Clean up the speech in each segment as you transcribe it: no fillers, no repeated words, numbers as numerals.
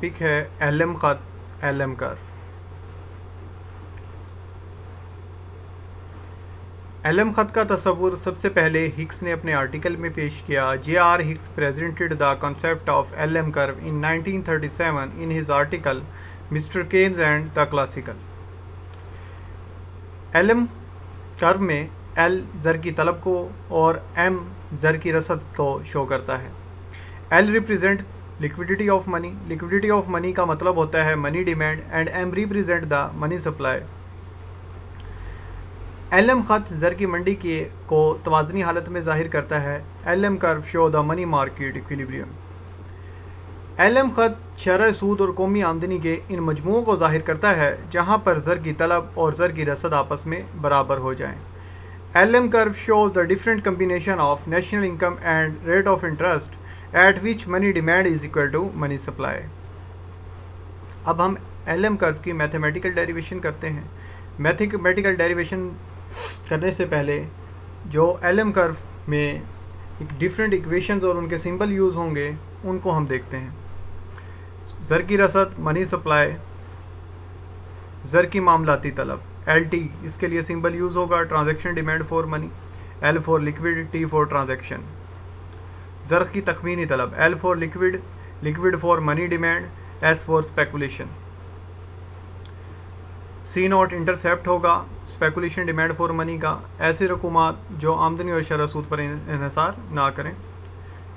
Topic है LM खत, LM curve. LM खत का तस्वुर सबसे पहले हिग्स ने अपने आर्टिकल में पेश किया। J R. Hicks presented the concept of LM curve in 1937 in his article mister Keynes and the classical. LM curve में एल ज़र की तलब को और एम ज़र की रसद को शो करता है। L represent liquidity of money. Liquidity of money का मतलब होता है money demand and M represent the money supply. LM खत ज़र की मंडी को तवाज़नी हालत में ज़ाहिर करता है। LM curve show the money market equilibrium. LM खत शरह सूद और कौमी आमदनी के इन मजमुओं को ज़ाहिर करता है जहाँ पर ज़र की तलब और ज़र की रसद आपस में बराबर हो जाएं। LM curve shows the different combination of national income and rate of interest at which money demand is equal to money supply. अब हम एलएम कर्व की मैथमेटिकल डेरिवेशन करते हैं। मैथमेटिकल डेरिवेशन करने से पहले जो एलएम कर्व में एक डिफरेंट इक्वेशंस और उनके सिंबल यूज़ होंगे उनको हम देखते हैं। ज़र की रसद मनी सप्लाई, ज़र की मामलाती तलब LT, इसके लिए सिंबल यूज़ होगा transaction demand for money, L for liquid, T for transaction. ज़र की तखमीनी तलब L for liquid, liquid for money demand, S for speculation. C not intercept होगा स्पेकुलेशन डिमांड फॉर मनी का, ऐसी रकूमात जो आमदनी और शरह सूद पर इन्हिसार ना करें।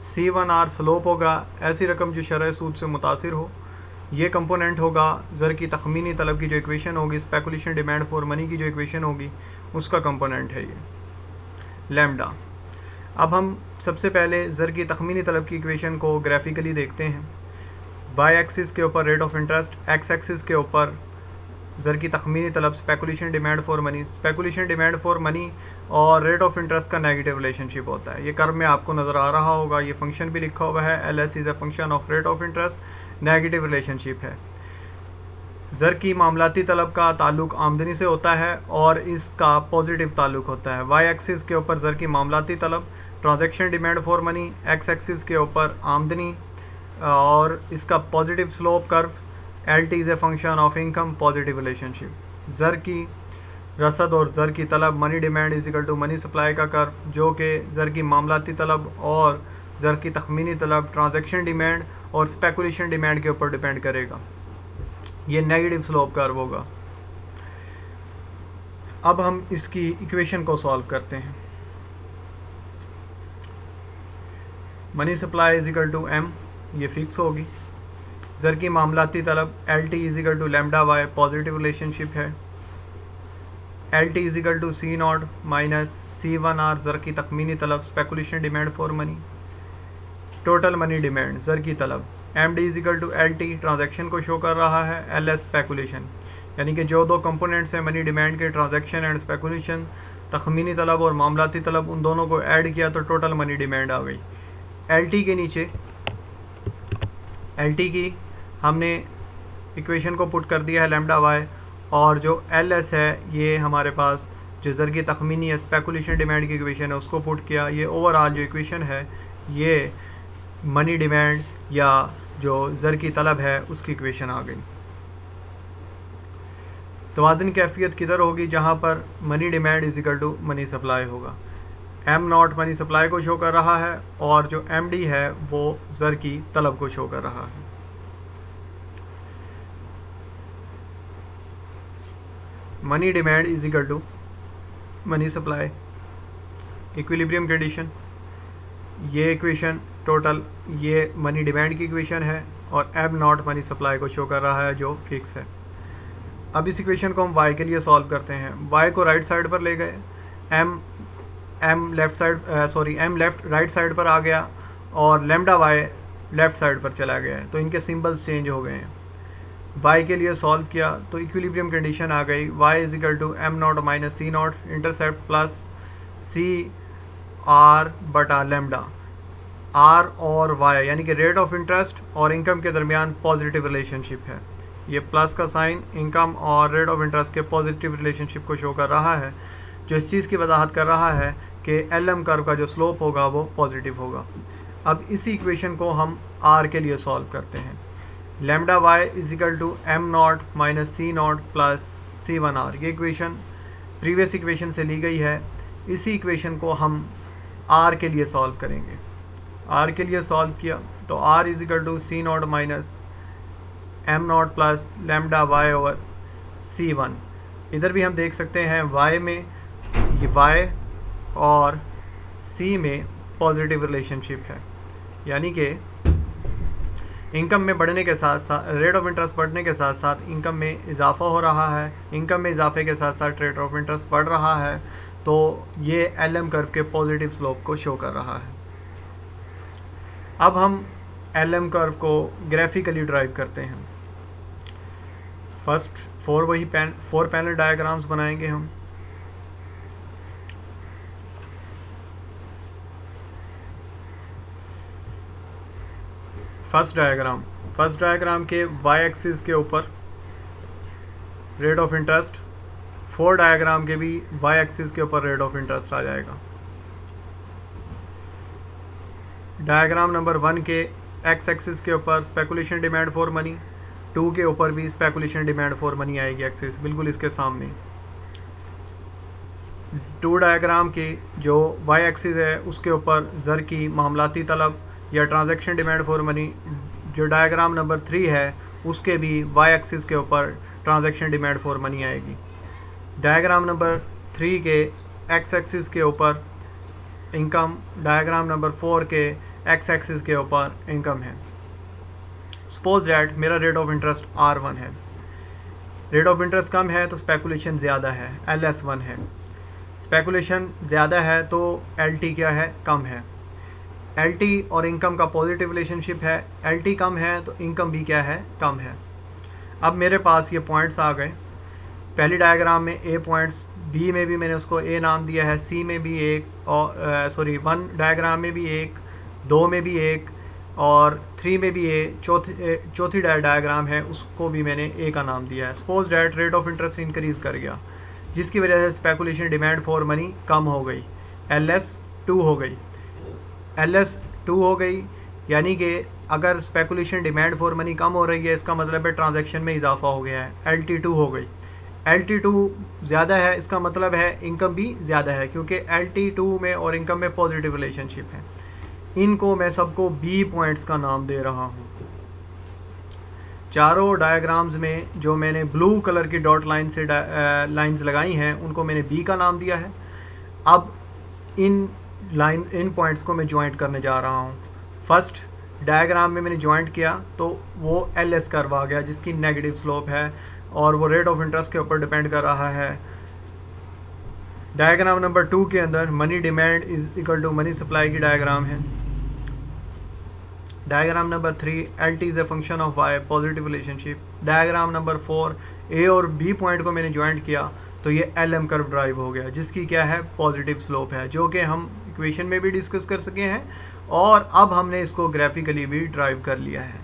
C1R स्लोप होगा ऐसी रकम जो शरह सूद से मुतासिर हो। ये कंपोनेंट होगा ज़र की तखमीनी तलब की जो इक्वेशन होगी, स्पेकुलेशन डिमांड फॉर मनी की जो इक्वेशन होगी उसका कंपोनेंट है ये लैम्डा। अब हम सबसे पहले ज़र की तखमीनी तलब की इक्वेशन को ग्राफिकली देखते हैं। वाई एक्सिस के ऊपर rate of interest, x axis के ऊपर ज़र की तखमीनी तलब speculation demand for money. Speculation demand for money और रेट ऑफ इंटरेस्ट का नेगेटिव रिलेशनशिप होता है। ये कर्व में आपको नज़र आ रहा होगा, ये फंक्शन भी लिखा हुआ है, LS is a function of rate of interest, negative relationship है। ज़र की मामलाती तलब का ताल्लुक आमदनी से होता है और इसका पॉजिटिव ताल्लुक होता है। वाई एक्सिस के ऊपर ज़र की मामलाती तलब transaction demand for money, X axis के ऊपर आमदनी और इसका positive slope curve LT is a function of income, positive relationship. ज़र की रसद और ज़र की तलब money demand is equal to money supply का कर्व जो कि ज़र की मामलाती तलब और ज़र की तखमीनी तलब ट्रांजैक्शन डिमांड और स्पेकुलेशन डिमांड के ऊपर डिपेंड करेगा। ये नेगेटिव स्लोप कर्व होगा। अब हम इसकी इक्वेशन को सॉल्व करते हैं। Money supply is equal to M, ये फिक्स होगी। ज़र की मामलाती तलब LT is equal to lambda Y, positive relationship है। LT is equal to C not minus C1R ज़र की तखमीनी तलब speculation demand for money, total money demand ज़र की तलब। MD is equal to LT transaction को शो कर रहा है, LS स्पेकुलेशन, यानी कि जो दो कंपोनेंट्स हैं मनी डिमांड के, ट्रांजैक्शन एंड स्पेकुलेशन, तखमीनी तलब और मामलाती तलब, उन दोनों को ऐड किया तो टोटल मनी डिमांड आ गई। LT के नीचे LT की हमने इक्वेशन को पुट कर दिया है लैम्डा वाई, और जो LS है ये हमारे पास जो ज़र की तखमीनी या स्पेकुलेशन डिमांड की इक्वेशन है उसको पुट किया। ये ओवरऑल जो इक्वेशन है ये मनी डिमांड या जो ज़र की तलब है उसकी इक्वेशन आ गई। तवाज़न कैफियत किधर होगी? जहाँ पर money demand is equal to money supply होगा। M नॉट मनी सप्लाई को शो कर रहा है और जो MD है वो ज़र की तलब को शो कर रहा है। Money demand is equal to money supply, equilibrium condition. ये इक्वेशन टोटल ये मनी डिमांड की इक्वेशन है और M नॉट मनी सप्लाई को शो कर रहा है जो फिक्स है। अब इस इक्वेशन को हम Y के लिए सॉल्व करते हैं। Y को राइट साइड पर ले गए, M लेफ्ट राइट साइड पर आ गया और लैम्डा Y लेफ्ट साइड पर चला गया है, तो इनके सिंबल्स चेंज हो गए हैं। Y के लिए सॉल्व किया तो इक्विलिब्रियम कंडीशन आ गई। Y is equal to M nought minus C not intercept plus CR बटा लैम्डा। R और Y यानी कि रेट ऑफ इंटरेस्ट और इनकम के दरमियान पॉजिटिव रिलेशनशिप है। ये प्लस का साइन इनकम और रेट ऑफ इंटरेस्ट के पॉजिटिव रिलेशनशिप को शो कर रहा है, जो इस चीज़ की वजाहत कर रहा है कि LM कर्व का जो स्लोप होगा वो पॉजिटिव होगा। अब इसी इक्वेशन को हम R के लिए सॉल्व करते हैं। Lambda Y is equal to M nought minus C nought plus C one R. ये इक्वेशन प्रीवियस इक्वेशन से ली गई है। इसी इक्वेशन को हम आर के लिए सॉल्व करेंगे। आर के लिए सॉल्व किया तो R is equal to C nought minus M nought plus lambda Y over C one. इधर भी हम देख सकते हैं वाई में ये वाई और सी में पॉजिटिव रिलेशनशिप है, यानी कि इनकम में बढ़ने के साथ साथ रेट ऑफ इंटरेस्ट बढ़ने के साथ साथ इनकम में इजाफा हो रहा है। इनकम में इजाफे के साथ साथ रेट ऑफ इंटरेस्ट बढ़ रहा है, तो ये एल कर्व के पॉजिटिव स्लोप को शो कर रहा है। अब हम एल कर्व को ग्राफिकली ड्राइव करते हैं। फर्स्ट फोर पैनल डायग्राम्स बनाएंगे हम। फर्स्ट डायग्राम के वाई एक्सिस के ऊपर रेट ऑफ इंटरेस्ट, 4 डायग्राम के भी वाई एक्सिस के ऊपर रेट ऑफ इंटरेस्ट आ जाएगा। डायग्राम नंबर 1 के एक्स एक्सिस के ऊपर स्पेकुलेशन डिमांड फॉर मनी, 2 के ऊपर भी स्पेकुलेशन डिमांड फॉर मनी आएगी एक्सिस बिल्कुल इसके सामने। 2 डायग्राम के जो वाई एक्सिस है उसके ऊपर ज़र की मामलाती तलब या ट्रांजैक्शन डिमांड फॉर मनी। जो डायग्राम नंबर 3 है उसके भी वाई एक्सिस के ऊपर ट्रांजैक्शन डिमांड फॉर मनी आएगी। डायग्राम नंबर 3 के एक्स एक्सिस के ऊपर इनकम, डायग्राम नंबर 4 के एक्स एक्सिस के ऊपर इनकम है। सपोज डैट मेरा रेट ऑफ इंटरेस्ट R1 है, रेट ऑफ इंटरेस्ट कम है तो स्पेकुलेशन ज़्यादा है, LS1 है। स्पेकुलेशन ज़्यादा है तो LT क्या है, कम है। LT और इनकम का पॉजिटिव रिलेशनशिप है, LT कम है तो इनकम भी क्या है, कम है। अब मेरे पास ये पॉइंट्स आ गए। पहली डायग्राम में A पॉइंट्स, B में भी मैंने उसको A नाम दिया है, C में भी एक, और 1 डायग्राम में भी एक, 2 में भी एक और 3 में भी चौथी डायग्राम है उसको भी मैंने A का नाम दिया है। Suppose that rate of interest increase कर गया जिसकी वजह से स्पेकुलेशन डिमांड फॉर मनी कम हो गई, LS2 हो गई। LS2 हो गई यानी कि अगर स्पेकुलेशन डिमांड फॉर मनी कम हो रही है इसका मतलब है ट्रांजैक्शन में इजाफा हो गया है, LT2 हो गई। LT2 ज़्यादा है इसका मतलब है इनकम भी ज़्यादा है, क्योंकि LT2 में और इनकम में पॉजिटिव रिलेशनशिप है। इनको मैं सबको B पॉइंट्स का नाम दे रहा हूँ। चारों डायग्राम्स में जो मैंने ब्लू कलर की डॉट लाइन से लाइंस लगाई हैं उनको मैंने B का नाम दिया है। अब इन पॉइंट्स को मैं ज्वाइंट करने जा रहा हूँ। फर्स्ट डायग्राम में मैंने ज्वाइंट किया तो वो LS कर्व आ गया जिसकी नेगेटिव स्लोप है और वो रेट ऑफ इंटरेस्ट के ऊपर डिपेंड कर रहा है। डायग्राम नंबर 2 के अंदर money demand is equal to money supply की डायग्राम है। Diagram number 3 LT is a function of Y, positive relationship. Diagram number 4 A और B पॉइंट को मैंने ज्वाइंट किया तो ये LM कर्व ड्राइव हो गया जिसकी क्या है, पॉजिटिव स्लोप है, जो कि हम इक्वेशन में भी डिस्कस कर सके हैं और अब हमने इसको ग्राफिकली भी ड्राइव कर लिया है।